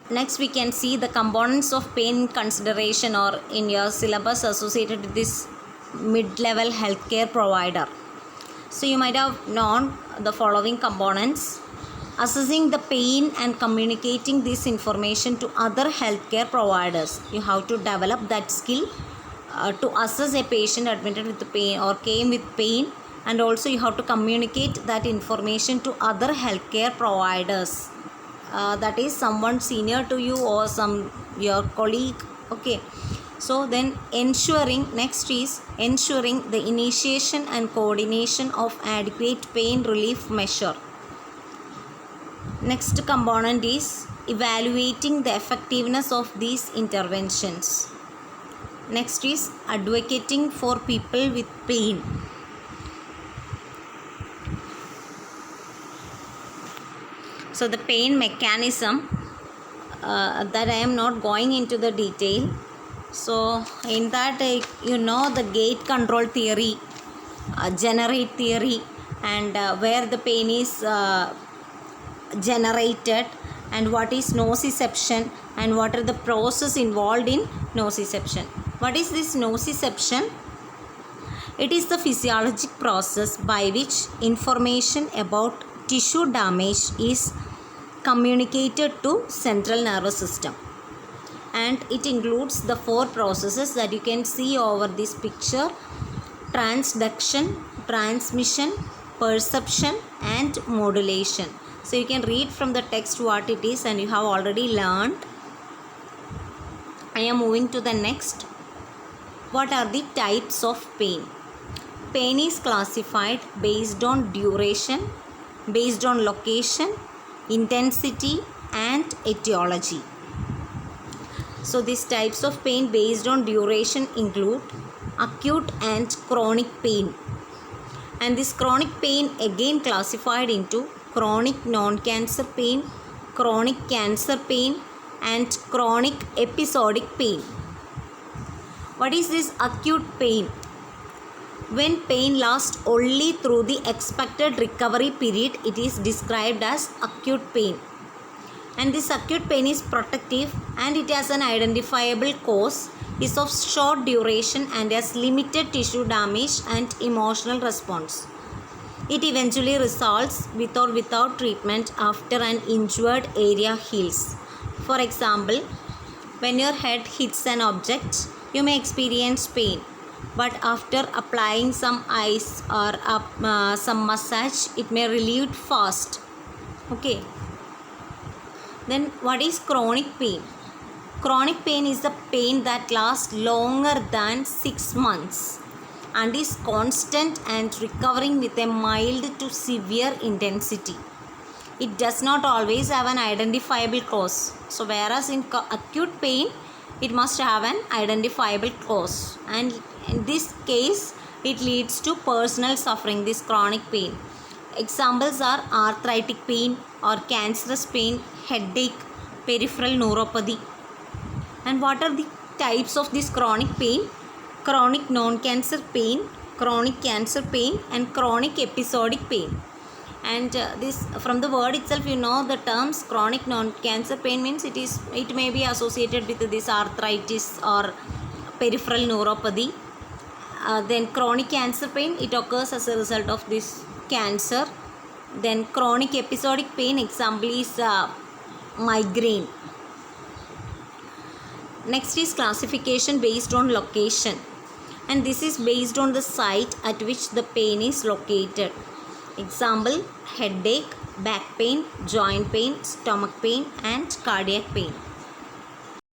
Next we can see the components of pain consideration or in your syllabus associated with this mid-level healthcare provider. So you might have known the following components: assessing the pain and communicating this information to other healthcare providers. You have to develop that skill to assess a patient admitted with pain or came with pain, and also you have to communicate that information to other healthcare providers. That is someone senior to you or some your colleague. Okay, so then next is ensuring the initiation and coordination of adequate pain relief measure. Next component is evaluating the effectiveness of these interventions. Next is advocating for people with pain. So the pain mechanism, that I am not going into the detail. So in that the gate control theory, generate theory, and where the pain is generated, and what is nociception, and what are the process involved in nociception. What is this nociception? It is the physiologic process by which information about tissue damage is communicated to central nervous system, and it includes the 4 processes that you can see over this picture: transduction, transmission, perception, and modulation. So you can read from the text what it is, and you have already learned. I am moving to the next. What are the types of pain? Pain is classified based on duration, based on location, intensity, and etiology. So these types of pain based on duration include acute and chronic pain. And this chronic pain again classified into chronic non-cancer pain, chronic cancer pain, and chronic episodic pain. What is this acute pain? When pain lasts only through the expected recovery period, it is described as acute pain. And this acute pain is protective, and it has an identifiable cause, is of short duration, and has limited tissue damage and emotional response. It eventually resolves with or without treatment after an injured area heals. For example, when your head hits an object, you may experience pain, but after applying some ice or some massage, it may relieve fast. Okay. Then what is chronic pain? Chronic pain is the pain that lasts longer than 6 months and is constant and recurring with a mild to severe intensity. It does not always have an identifiable cause. So whereas in acute pain, it must have an identifiable cause, and in this case it leads to personal suffering, this chronic pain. Examples are arthritic pain or cancerous pain, headache, peripheral neuropathy. And what are the types of this chronic pain? Chronic non-cancer pain, chronic cancer pain, and chronic episodic pain. And this, from the word itself, the terms chronic non-cancer pain means it may be associated with this arthritis or peripheral neuropathy. Then chronic cancer pain, it occurs as a result of this cancer. Then chronic episodic pain, example is migraine. Next is classification based on location, and this is based on the site at which the pain is located. Example: headache, back pain, joint pain, stomach pain, and cardiac pain.